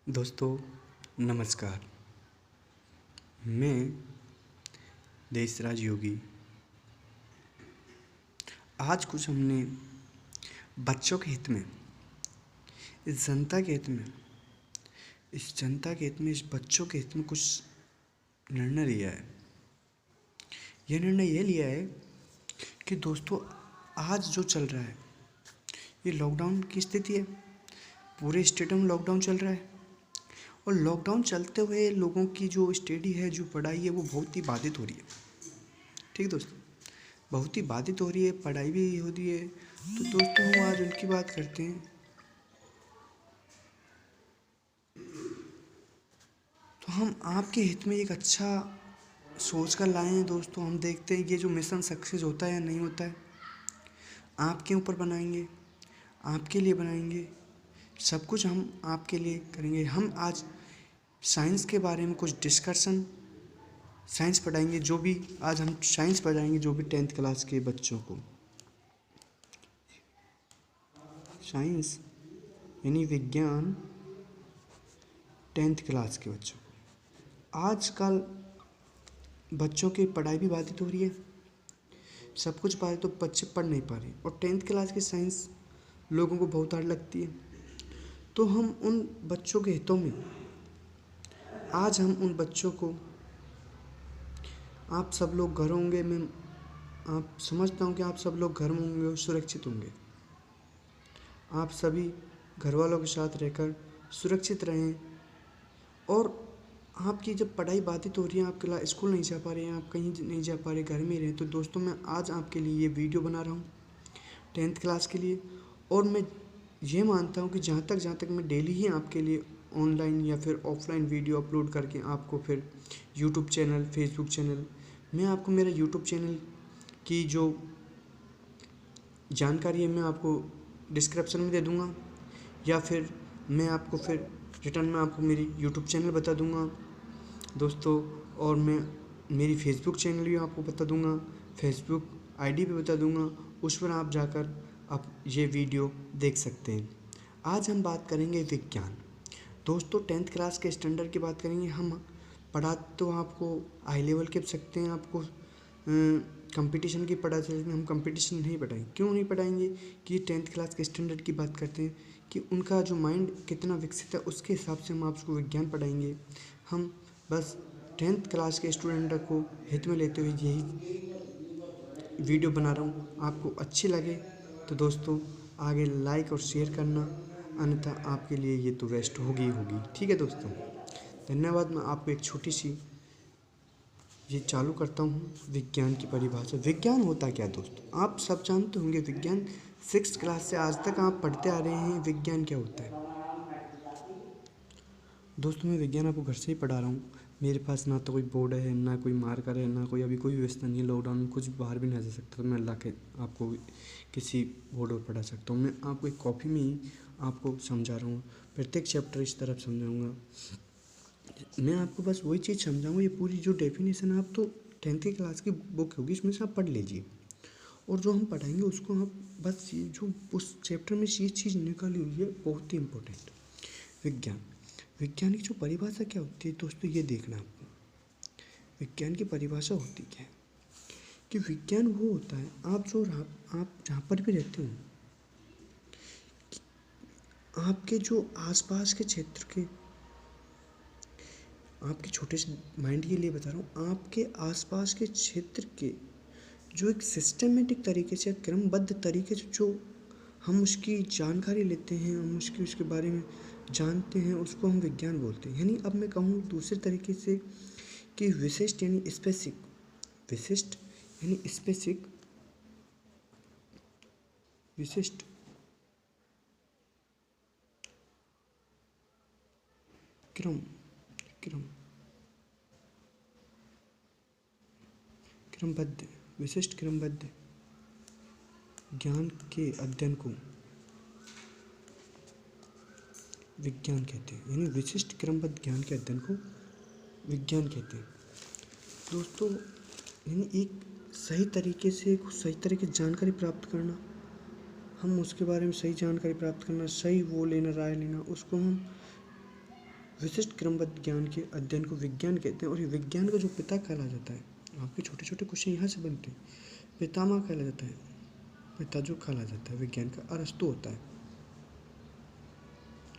दोस्तों नमस्कार। मैं देशराज योगी। आज कुछ हमने बच्चों के हित में, इस जनता के हित में, इस बच्चों के हित में कुछ निर्णय लिया है। यह निर्णय ये लिया है कि दोस्तों आज जो चल रहा है ये लॉकडाउन की स्थिति है। पूरे स्टेट में लॉकडाउन चल रहा है और लॉकडाउन चलते हुए लोगों की जो स्टडी है, जो पढ़ाई है, वो बहुत ही बाधित हो रही है। ठीक दोस्तों, बहुत ही बाधित हो रही है, पढ़ाई भी हो रही है। तो दोस्तों हम आज उनकी बात करते हैं। तो हम आपके हित में एक अच्छा सोच कर लाए हैं दोस्तों। हम देखते हैं ये जो मिशन सक्सेस होता है या नहीं होता है। आपके ऊपर बनाएंगे, आपके लिए बनाएंगे, सब कुछ हम आपके लिए करेंगे। हम आज साइंस के बारे में कुछ डिस्कशन, साइंस पढ़ाएंगे। जो भी आज हम साइंस पढ़ाएंगे, जो भी 10th क्लास के बच्चों को साइंस यानी विज्ञान 10th क्लास के बच्चों को। आजकल बच्चों की पढ़ाई भी बाधित हो रही है, सब कुछ बाधित, तो बच्चे पढ़ नहीं पा रहे और 10th क्लास की साइंस लोगों को बहुत हार्ड लगती है। तो हम उन बच्चों के हितों में आज हम उन बच्चों को, आप सब लोग घर होंगे, मैं आप समझता हूँ कि आप सब लोग घर में होंगे और सुरक्षित होंगे। आप सभी घर वालों के साथ रहकर सुरक्षित रहें। और आपकी जब पढ़ाई बाधित हो रही है, आप स्कूल नहीं जा पा रहे हैं, आप कहीं नहीं जा पा रहे, घर में ही रहें, तो दोस्तों मैं आज आपके लिए ये वीडियो बना रहा हूँ 10th क्लास के लिए। और मैं ये मानता हूँ कि जहाँ तक मैं डेली ही आपके लिए ऑनलाइन या फिर ऑफलाइन वीडियो अपलोड करके आपको फिर यूट्यूब चैनल, फेसबुक चैनल, मैं आपको मेरा यूट्यूब चैनल की जो जानकारी है मैं आपको डिस्क्रिप्शन में दे दूँगा, या फिर मैं आपको फिर रिटर्न में आपको मेरी यूट्यूब चैनल बता दूँगा दोस्तों। और मैं मेरी फेसबुक चैनल भी आपको बता दूँगा, फेसबुक आईडी भी बता दूँगा, उस पर आप जाकर आप ये वीडियो देख सकते हैं। आज हम बात करेंगे विज्ञान। दोस्तों 10th क्लास के स्टैंडर्ड की बात करेंगे। हम पढ़ा तो आपको हाई लेवल के सकते हैं, आपको कंपटीशन की पढ़ा सकते हैं। हम कंपटीशन नहीं पढ़ाएंगे। क्यों नहीं पढ़ाएंगे कि 10th क्लास के स्टैंडर्ड की बात करते हैं कि उनका जो माइंड कितना विकसित है, उसके हिसाब से हम आपको विज्ञान पढ़ाएंगे। हम बस 10th क्लास के स्टूडेंट को हित में लेते हुए यही वीडियो बना रहा हूँ। आपको अच्छी लगे तो दोस्तों आगे लाइक और शेयर करना, अन्यथा आपके लिए ये तो वेस्ट होगी। ठीक है दोस्तों, धन्यवाद। मैं आपको एक छोटी सी ये चालू करता हूँ विज्ञान की परिभाषा। विज्ञान होता क्या दोस्तों, आप सब जानते होंगे। विज्ञान 6th क्लास से आज तक आप पढ़ते आ रहे हैं विज्ञान क्या होता है। दोस्तों मैं विज्ञान आपको घर से ही पढ़ा रहा हूँ। मेरे पास ना तो कोई बोर्ड है, ना कोई मार्कर है, ना कोई अभी कोई व्यवस्था नहीं है। लॉकडाउन में कुछ बाहर भी नहीं जा सकता, तो मैं ला के आपको किसी बोर्ड पर पढ़ा सकता हूँ। मैं आपको एक कॉपी में ही आपको समझा रहा हूँ, प्रत्येक चैप्टर इस तरफ समझाऊँगा। मैं आपको बस वही चीज़ समझाऊँगा। ये पूरी जो डेफिनेशन है, आप तो 10th की क्लास की बुक होगी, इसमें से आप पढ़ लीजिए। और जो हम पढ़ाएंगे उसको आप बस ये जो उस चैप्टर में ये चीज़ निकाली हुई है, बहुत ही इम्पोर्टेंट। विज्ञान, विज्ञान की जो परिभाषा क्या होती है दोस्तों, ये देखना आपको। विज्ञान की परिभाषा होती क्या है कि विज्ञान वो होता है, आप जहाँ पर भी रहते हो, आपके जो आसपास के क्षेत्र के, आपके छोटे से माइंड के लिए बता रहा हूँ, आपके आसपास के क्षेत्र के जो एक सिस्टमेटिक तरीके से, क्रमबद्ध तरीके से जो हम उसकी जानकारी लेते हैं, हम उसके बारे में जानते हैं, उसको हम विज्ञान बोलते हैं। यानी अब मैं कहूँ दूसरे तरीके से कि विशिष्ट यानी स्पेसिफिक, विशिष्ट यानी स्पेसिफिक, विशिष्ट क्रम क्रम क्रमबद्ध, विशिष्ट क्रमबद्ध ज्ञान के अध्ययन को विज्ञान कहते हैं। यानी विशिष्ट क्रमबद्ध ज्ञान के अध्ययन को विज्ञान कहते हैं दोस्तों। यानी एक सही तरीके से जानकारी प्राप्त करना, हम उसके बारे में सही जानकारी प्राप्त करना, सही वो लेना, राय लेना, उसको हम विशिष्ट क्रमबद्ध ज्ञान के अध्ययन को विज्ञान कहते हैं और ये विज्ञान का जो पिता कहला जाता है। आपके छोटे छोटे क्वेश्चन यहाँ से बनते हैं। पितामह कहला जाता है, पिता जो कहला जाता है विज्ञान का, अरस्तु होता है।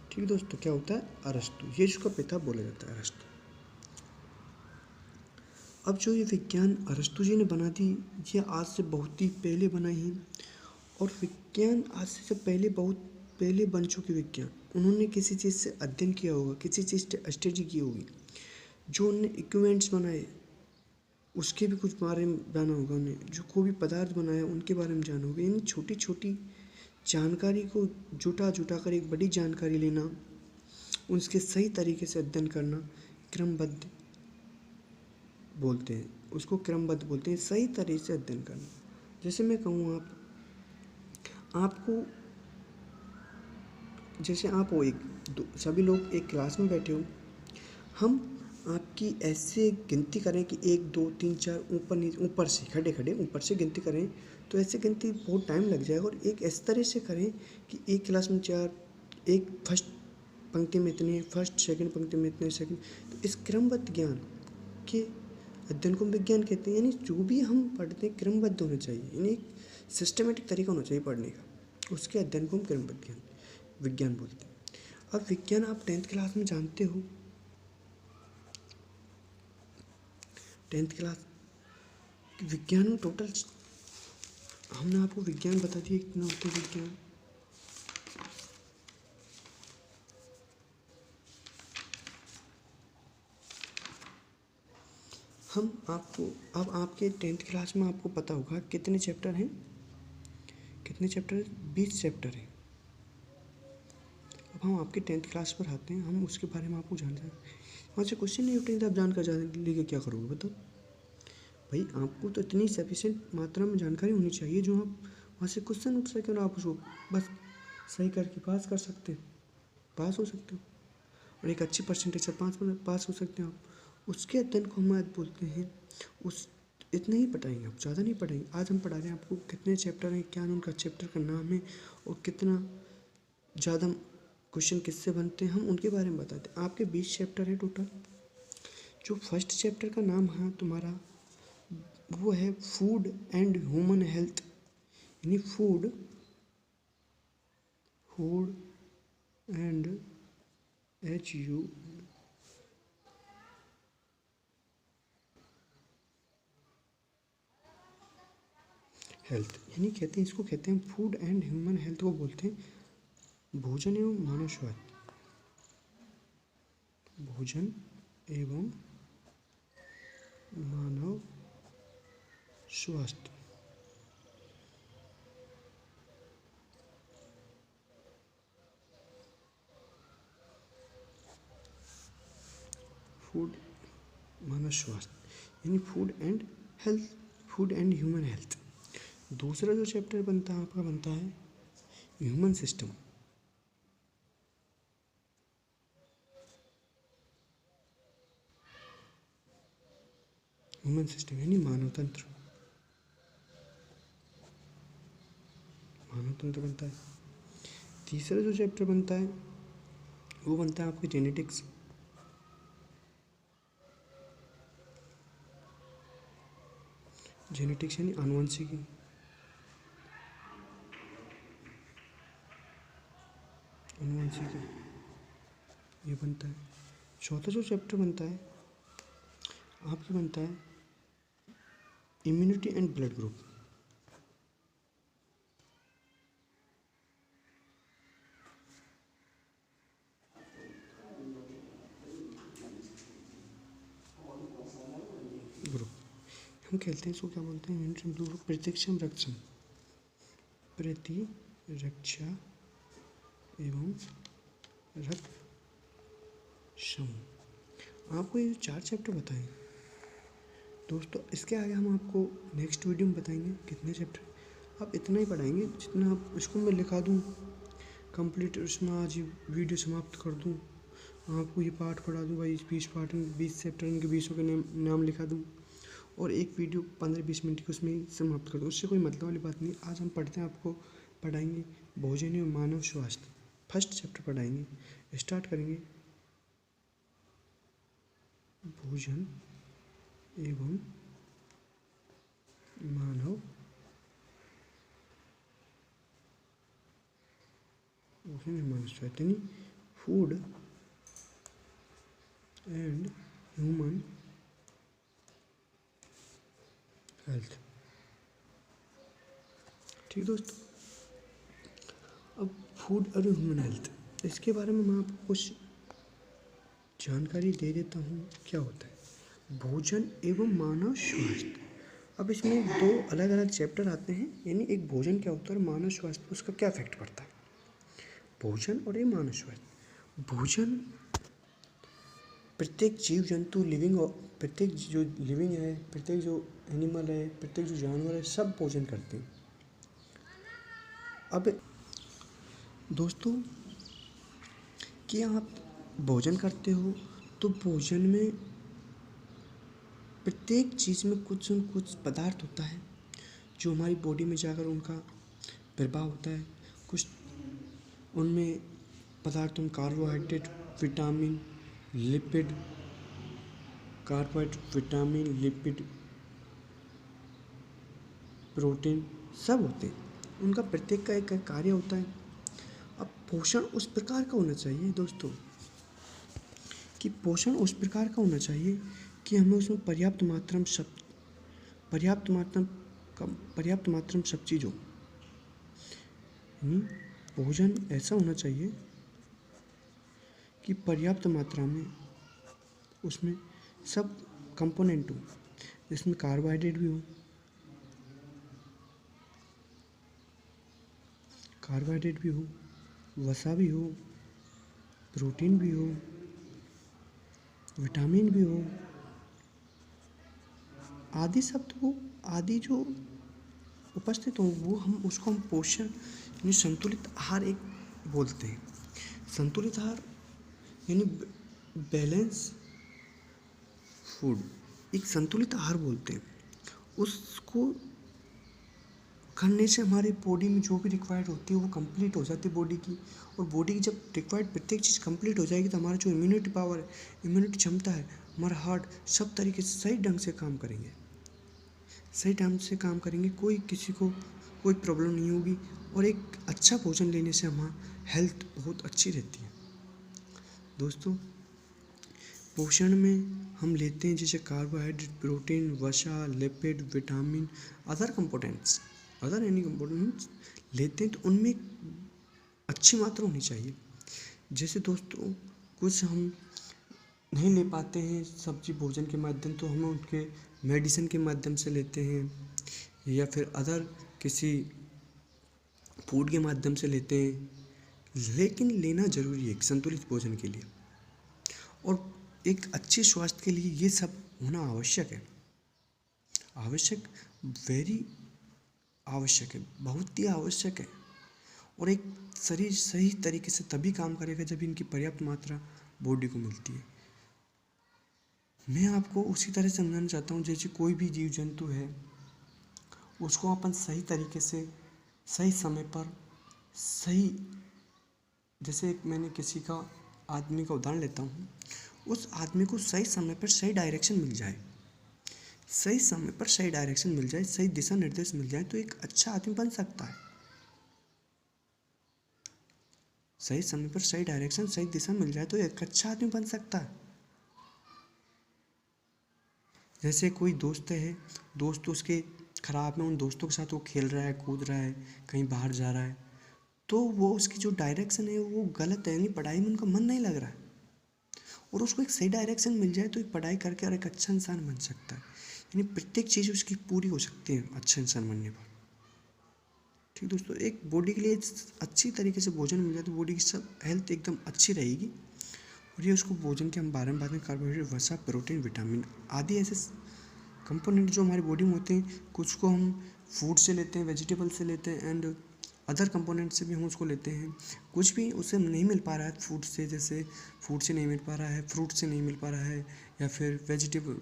ठीक है दोस्तों, क्या होता है? अरस्तु, ये जिसका पिता बोला जाता है, अरस्तु। अब जो ये विज्ञान अरस्तु जी ने बना दी, ये आज से बहुत ही पहले बनाई है। और विज्ञान आज से जब बहुत पहले बन चुकी विज्ञान, उन्होंने किसी चीज़ से अध्ययन किया होगा, किसी चीज़ से स्टडी की होगी, जो उन्होंने इक्विपमेंट्स बनाए उसके भी कुछ बारे में जाना होगा उन्हें, जो कोई भी पदार्थ बनाया उनके बारे में जाना होगा। यानी छोटी छोटी जानकारी को जुटा जुटा कर एक बड़ी जानकारी लेना, उसके सही तरीके से अध्ययन करना क्रमबद्ध बोलते हैं, उसको क्रमबद्ध बोलते हैं, सही तरीके से अध्ययन करना। जैसे मैं कहूँ आपको, जैसे आप हो सभी लोग एक क्लास में बैठे हो, हम आपकी ऐसे गिनती करें कि 1 2 3 4 ऊपर नीचे, ऊपर से खड़े खड़े ऊपर से गिनती करें, तो ऐसे गिनती बहुत टाइम लग जाएगा। और एक इस तरह से करें कि एक क्लास में 4, एक फर्स्ट पंक्ति में इतने, फर्स्ट सेकंड पंक्ति में इतने सेकंड। तो इस क्रमबद्ध ज्ञान के अध्ययन को विज्ञान कहते हैं। यानी जो भी हम पढ़ते हैं क्रमबद्ध होना चाहिए, यानी एक सिस्टमेटिक तरीका होना चाहिए पढ़ने का, उसके अध्ययन को हम क्रमबद्ध विज्ञान बोलते हैं। अब विज्ञान आप 10th क्लास में जानते हो, 10th क्लास विज्ञान में टोटल हमने आपको विज्ञान बता दिया कितना होता है विज्ञान। हम आपको अब आपके 10th क्लास में आपको पता होगा कितने चैप्टर हैं, कितने चैप्टर? 20 चैप्टर हैं। अब हम आपके 10th क्लास पर आते हैं, हम उसके बारे में आपको जानना है। वहाँ से क्वेश्चन नहीं उठेंगे तो आप जानकर जाने लेके क्या करोगे बताओ भाई? आपको तो इतनी सफिशिएंट मात्रा में जानकारी होनी चाहिए जो आप वहाँ से क्वेश्चन उठ सके और आप उसको बस सही करके पास कर सकते हैं, पास हो सकते हो और एक अच्छी परसेंटेज से पास हो सकते हैं आप। उसके अध्ययन को हम आज बोलते हैं उस इतना ही पढ़ाएंगे, आप ज़्यादा नहीं पढ़ाएंगे। आज हम पढ़ा रहे हैं आपको कितने चैप्टर हैं, क्या उनका चैप्टर का नाम है और कितना ज़्यादा क्वेश्चन किससे बनते हैं, हम उनके बारे में बताते हैं। आपके 20 चैप्टर हैं टोटल। जो फर्स्ट चैप्टर का नाम है तुम्हारा, वो है फूड एंड ह्यूमन हेल्थ, यानी फूड एंड HU हेल्थ, यानी कहते हैं, इसको कहते हैं फूड एंड ह्यूमन हेल्थ को बोलते हैं भोजन एवं मानव स्वास्थ्य, भोजन एवं मानव स्वास्थ्य। फूड मानव स्वास्थ्य यानी food and health, food and human health. दूसरा जो चैप्टर बनता है आपका, बनता है ह्यूमन सिस्टम, ह्यूमन सिस्टम यानी मानव तंत्र, मानव तंत्र बनता है। तीसरा जो चैप्टर बनता है वो बनता है आपके जेनेटिक्स, जेनेटिक्स यानी आनुवंशिकी, आनुवंशिकी ये बनता है। चौथा जो चैप्टर बनता है आपके, बनता है immunity and blood group, group हम खेलते हैं, इसको क्या बोलते हैं? इम्यूनिटी ब्लड ग्रुप, प्रतिरक्षम रक्षम, प्रतिरक्षा एवं रक्षम। आपको ये 4 चैप्टर बताएं दोस्तों। इसके आगे हम आपको नेक्स्ट वीडियो में बताएंगे कितने चैप्टर। आप इतना ही पढ़ाएंगे जितना आप, इसको मैं लिखा दूँ कंप्लीट, उसमें आज ही वीडियो समाप्त कर दूँ, आपको ये पार्ट पढ़ा दूँ भाई, 20 पार्ट, 20 चैप्टर, इनके 20 के नाम लिखा दूँ और एक वीडियो 15-20 मिनट की उसमें समाप्त कर दूँ, उससे कोई मतलब वाली बात नहीं। आज हम पढ़ते हैं, आपको पढ़ाएंगे भोजन एवं मानव स्वास्थ्य, फर्स्ट चैप्टर पढ़ाएंगे, स्टार्ट करेंगे। भोजन एवं मानव स्वास्थ्य, यानी फूड एंड ह्यूमन हेल्थ। ठीक दोस्तों, अब फूड और ह्यूमन हेल्थ, इसके बारे में मैं आपको कुछ जानकारी दे देता हूँ। क्या होता है भोजन एवं मानव स्वास्थ्य। अब इसमें दो अलग अलग चैप्टर आते हैं, यानी एक भोजन क्या होता है और मानव स्वास्थ्य पर उसका क्या इफेक्ट पड़ता है। भोजन और ये मानव स्वास्थ्य। भोजन प्रत्येक जीव जंतु प्रत्येक जो लिविंग है, प्रत्येक जो एनिमल है, प्रत्येक जो जानवर है, सब भोजन करते हैं। अब दोस्तों, कि आप भोजन करते हो तो भोजन में प्रत्येक चीज़ में कुछ न कुछ पदार्थ होता है जो हमारी बॉडी में जाकर उनका प्रभाव होता है। कुछ उनमें पदार्थों में कार्बोहाइड्रेट, विटामिन, प्रोटीन सब होते हैं। उनका प्रत्येक का एक कार्य होता है। अब पोषण उस प्रकार का होना चाहिए दोस्तों, कि पोषण उस प्रकार का होना चाहिए कि हमें उसमें पर्याप्त मात्रा में सब चीज़ हो। यानी भोजन ऐसा होना चाहिए कि पर्याप्त मात्रा में उसमें सब कंपोनेंट हो, जिसमें कार्बोहाइड्रेट भी हो, वसा भी हो, प्रोटीन भी हो, विटामिन भी हो, आदि शब्द हो, आदि जो उपस्थित हो, वो उसको हम पोषण यानी संतुलित आहार एक बोलते हैं। संतुलित आहार यानी बैलेंस फूड, एक संतुलित आहार बोलते हैं। उसको करने से हमारी बॉडी में जो भी रिक्वायर्ड होती है वो कंप्लीट हो जाती है बॉडी की। और बॉडी की जब रिक्वायर्ड प्रत्येक चीज़ कंप्लीट हो जाएगी तो हमारा जो इम्यूनिटी पावर है, इम्यूनिटी क्षमता है, हमारा हार्ट सब तरीके से सही ढंग से काम करेंगे, कोई किसी को कोई प्रॉब्लम नहीं होगी। और एक अच्छा भोजन लेने से हमारा हेल्थ बहुत अच्छी रहती है। दोस्तों, पोषण में हम लेते हैं जैसे कार्बोहाइड्रेट, प्रोटीन, वसा, lipid, vitamin, other any components लेते हैं, तो उनमें अच्छी मात्रा होनी चाहिए। जैसे दोस्तों, कुछ हम नहीं ले पाते हैं सब्जी भोजन के माध्यम, तो हम उनके मेडिसिन के माध्यम से लेते हैं, या फिर अदर किसी फूड के माध्यम से लेते हैं। लेकिन लेना जरूरी है एक संतुलित भोजन के लिए, और एक अच्छे स्वास्थ्य के लिए ये सब होना वेरी आवश्यक है, बहुत ही आवश्यक है। और एक शरीर सही तरीके से तभी काम करेगा जब इनकी पर्याप्त मात्रा बॉडी को मिलती है। मैं आपको उसी तरह समझाना चाहता हूँ, जैसे कोई भी जीव जंतु है उसको अपन सही तरीके से सही समय पर जैसे मैंने किसी का आदमी का उदाहरण लेता हूँ, उस आदमी को सही समय पर सही डायरेक्शन मिल जाए, सही दिशा निर्देश मिल जाए, तो एक अच्छा आदमी बन सकता है। सही समय पर सही डायरेक्शन, सही दिशा मिल जाए तो एक अच्छा आदमी बन सकता है। जैसे कोई दोस्त उसके खराब में, उन दोस्तों के साथ वो खेल रहा है, कूद रहा है, कहीं बाहर जा रहा है, तो वो उसकी जो डायरेक्शन है वो गलत है, यानी पढ़ाई में उनका मन नहीं लग रहा है, और उसको एक सही डायरेक्शन मिल जाए तो एक पढ़ाई करके और एक अच्छा इंसान बन सकता है। यानी प्रत्येक चीज़ उसकी पूरी हो सकती है अच्छा इंसान बनने पर। ठीक दोस्तों, एक बॉडी के लिए अच्छी तरीके से भोजन मिल जाए तो बॉडी की सब हेल्थ एकदम अच्छी रहेगी। और ये उसको भोजन के हम बारे में कार्बोहाइड्रेट, वसा, प्रोटीन, विटामिन आदि ऐसे कंपोनेंट जो हमारी बॉडी में होते हैं, कुछ को हम फूड से लेते हैं, वेजिटेबल से लेते हैं, एंड अदर कंपोनेंट से भी हम उसको लेते हैं। कुछ भी उसे नहीं मिल पा रहा है फूड से, जैसे फूड से नहीं मिल पा रहा है, फ्रूट से नहीं मिल पा रहा है, या फिर वेजिटेबल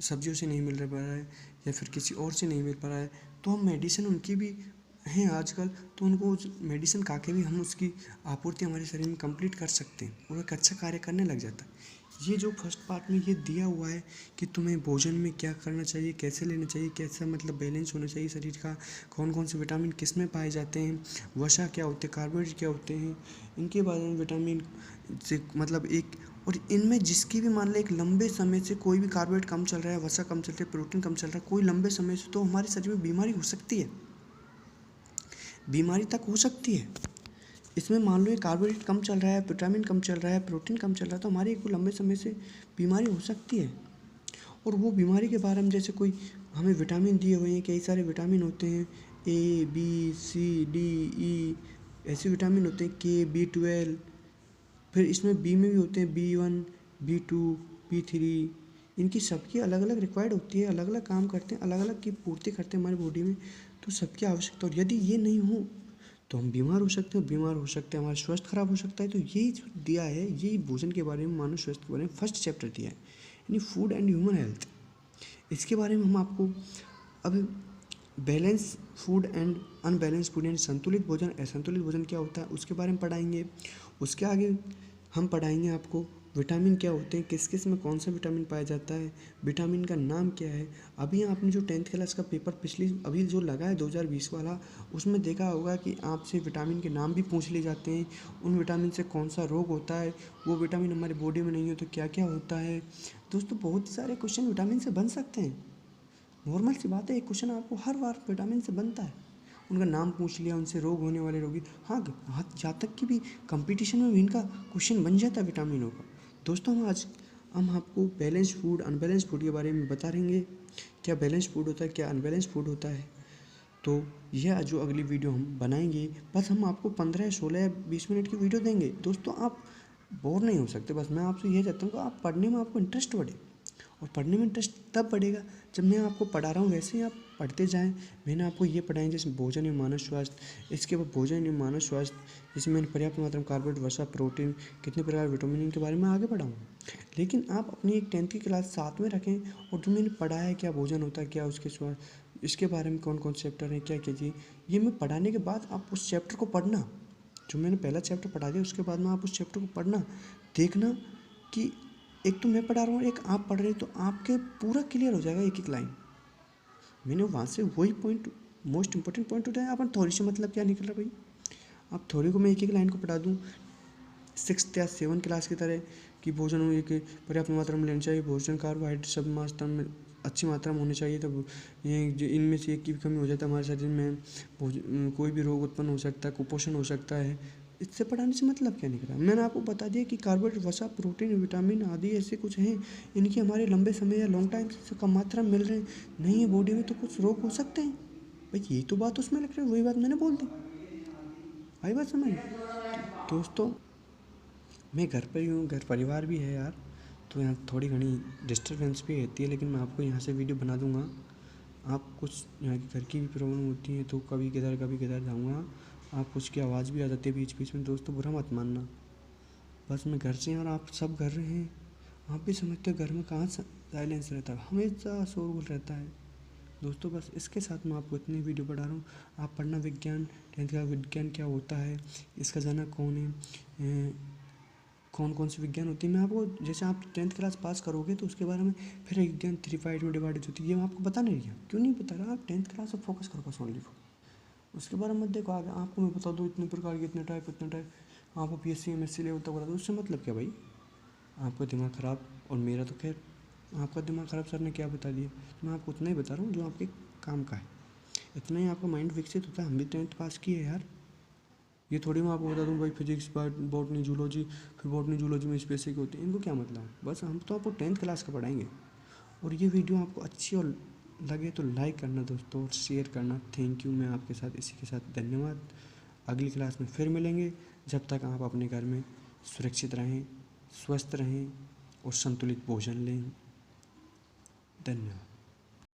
सब्जियों से नहीं मिल पा रहा है, या फिर किसी और से नहीं मिल पा रहा है, तो हम मेडिसिन उनकी भी हैं आजकल, तो उनको मेडिसिन खा के भी हम उसकी आपूर्ति हमारे शरीर में कंप्लीट कर सकते हैं और एक अच्छा कार्य करने लग जाता है। ये जो फर्स्ट पार्ट में ये दिया हुआ है कि तुम्हें भोजन में क्या करना चाहिए, कैसे लेना चाहिए, कैसा मतलब बैलेंस होना चाहिए शरीर का, कौन कौन से विटामिन किस में पाए जाते हैं, वसा क्या होते हैं, कार्बोहाइड्रेट क्या होते हैं, इनके बारे में विटामिन से मतलब एक, और इनमें जिसकी भी मान लो एक लंबे समय से कोई भी कार्बोहाइड्रेट कम चल रहा है, वसा कम चल रहा है, प्रोटीन कम चल रहा है, कोई लंबे समय से, तो हमारे शरीर में बीमारी हो सकती है, बीमारी तक हो सकती है। इसमें मान लो ये कार्बोहाइड्रेट कम चल रहा है, विटामिन कम चल रहा है, प्रोटीन कम चल रहा है, तो हमारी एक लंबे समय से बीमारी हो सकती है। और वो बीमारी के बारे में जैसे कोई हमें विटामिन दिए हुए हैं, कई सारे विटामिन होते हैं, A B C D E, ऐसे विटामिन होते हैं, K B12, फिर इसमें बी में भी होते हैं B1 B2 B3, इनकी सबकी अलग अलग रिक्वायर्ड होती है, अलग अलग काम करते हैं, अलग अलग की पूर्ति करते हैं हमारी बॉडी में, तो सबकी आवश्यकता, और यदि ये नहीं हो तो हम बीमार हो सकते हैं, बीमार हो सकते हैं, हमारा स्वास्थ्य खराब हो सकता है। तो यही जो दिया है, यही भोजन के बारे में, मानव स्वास्थ्य के बारे में फर्स्ट चैप्टर दिया है, यानी फूड एंड ह्यूमन हेल्थ। इसके बारे में हम आपको अब balance food and unbalance food, यानी संतुलित भोजन असंतुलित भोजन क्या होता है उसके बारे में पढ़ाएंगे। उसके आगे हम पढ़ाएंगे आपको विटामिन क्या होते हैं, किस किस में कौन सा विटामिन पाया जाता है, विटामिन का नाम क्या है। अभी आपने जो 10th क्लास का पेपर पिछली अभी जो लगा है 2020 वाला, उसमें देखा होगा कि आपसे विटामिन के नाम भी पूछ लिए जाते हैं, उन विटामिन से कौन सा रोग होता है, वो विटामिन हमारी बॉडी में नहीं हो तो क्या क्या होता है। दोस्तों बहुत सारे क्वेश्चन विटामिन से बन सकते हैं, नॉर्मल सी बात है, एक क्वेश्चन आपको हर बार विटामिन से बनता है, उनका नाम पूछ लिया, उनसे रोग होने वाले रोगी, हाँ यहाँ तक कि भी कंपटीशन में भी इनका क्वेश्चन बन जाता है विटामिनों का। दोस्तों हम आपको बैलेंस फूड अनबैलेंस फूड के बारे में बता रहेंगे, क्या बैलेंस फूड होता है, क्या अनबैलेंस फूड होता है। तो यह जो अगली वीडियो हम बनाएंगे, बस हम आपको 15 16 या 20 मिनट की वीडियो देंगे। दोस्तों आप बोर नहीं हो सकते, बस मैं आपसे यह चाहता हूँ कि आप पढ़ने में आपको इंटरेस्ट बढ़े, और पढ़ने में इंटरेस्ट तब बढ़ेगा जब मैं आपको पढ़ा रहा हूँ वैसे ही आप पढ़ते जाएं। मैंने आपको ये पढ़ाएं जैसे भोजन एवं मानव स्वास्थ्य, इसके बाद भोजन एवं मानव स्वास्थ्य, जिसमें मैंने पर्याप्त मात्रा में कार्बोहाइड्रेट, वसा, प्रोटीन, कितने प्रकार विटामिन के बारे में आगे पढ़ाऊँगा। लेकिन आप अपनी एक 10th की क्लास साथ में रखें, और जो मैंने पढ़ा है क्या भोजन होता है, क्या उसके स्वास्थ्य, इसके बारे में कौन कौन चैप्टर हैं, क्या क्या चीज़, ये मैं पढ़ाने के बाद आप उस चैप्टर को पढ़ना, जो मैंने पहला चैप्टर पढ़ा दिया उसके बाद में आप उस चैप्टर को पढ़ना, देखना कि एक तो मैं पढ़ा रहा हूँ, एक आप पढ़ रहे हैं, तो आपके पूरा क्लियर हो जाएगा एक एक लाइन। मैंने वहाँ से वही पॉइंट, मोस्ट इंपॉर्टेंट पॉइंट उठाया, अपन थ्योरी से मतलब क्या निकल रहा भाई। आप थ्योरी को मैं एक एक लाइन को पढ़ा दूँ 6th या 7th क्लास की तरह, कि भोजन में एक पर्याप्त मात्रा में लेना चाहिए, भोजन कार्बोहाइड्रेट सब मात्रा में अच्छी मात्रा में होनी चाहिए, तब ये जो इनमें से एक की भी कमी हो जाता है हमारे शरीर में कोई भी रोग उत्पन्न हो सकता है, कुपोषण हो सकता है। इससे पढ़ाने से मतलब क्या निकला, मैंने आपको बता दिया कि कार्बोहाइड्रेट, वसा, प्रोटीन, विटामिन आदि ऐसे कुछ हैं, इनकी हमारे लंबे समय या लॉन्ग टाइम से कम मात्रा में मिल रहे नहीं है बॉडी में, तो कुछ रोग हो सकते हैं भाई। यही तो बात उसमें लिख रहे है, वही बात मैंने बोल दी, आई बात समझ। दोस्तों मैं घर पर ही हूँ, घर परिवार भी है यार, तो यहाँ थोड़ी घनी डिस्टर्बेंस भी रहती है, लेकिन मैं आपको यहाँ से वीडियो बना दूँगा। आप कुछ यहाँ की घर की भी प्रॉब्लम होती है तो कभी किधर जाऊँगा, आप कुछ की आवाज़ भी आ जाती है बीच बीच में, दोस्तों बुरा मत मानना। बस मैं घर से, और आप सब घर रहे हैं, आप भी समझते हो घर में कहाँ साइलेंस रहता है, हमेशा शोरगुल रहता है। दोस्तों बस इसके साथ मैं आपको इतनी वीडियो पढ़ा रहा हूँ। आप पढ़ना विज्ञान, 10th का विज्ञान क्या होता है, इसका जनक कौन है, कौन कौन से विज्ञान होती है, मैं आपको जैसे आप 10th क्लास पास करोगे तो उसके बारे में फिर विज्ञान 3 पार्ट में डिवाइडेड होती है, ये मैं आपको बता नहीं रहा, क्यों नहीं बता रहा, आप 10th क्लास पर फोकस करो बस ओनली फॉर, उसके बारे में मत देखो आगे। आपको मैं बता दूँ इतने प्रकार के, इतने टाइप, आपको PSC MSc लेवल तक बता दूँ, उससे मतलब क्या भाई, आपका दिमाग ख़राब, और मेरा तो खैर आपका दिमाग ख़राब सर ने क्या बता दिया, तो मैं आपको उतना ही बता रहा हूँ जो आपके काम का है, इतना ही आपका माइंड विकसित होता है। हम भी 10th पास किए यार, ये थोड़ी मैं आपको बता दूँ भाई फिजिक्स, बॉटनी, जूलॉजी, फिर बॉटनी जूलॉजी में स्पेसिफिक होती है, इनको क्या मतलब है। बस हम तो आपको 10th क्लास का पढ़ाएंगे। और ये वीडियो आपको अच्छी और लगे तो लाइक करना दोस्तों, और शेयर करना। थैंक यू, मैं आपके साथ इसी के साथ धन्यवाद। अगली क्लास में फिर मिलेंगे, जब तक आप अपने घर में सुरक्षित रहें, स्वस्थ रहें और संतुलित भोजन लें। धन्यवाद।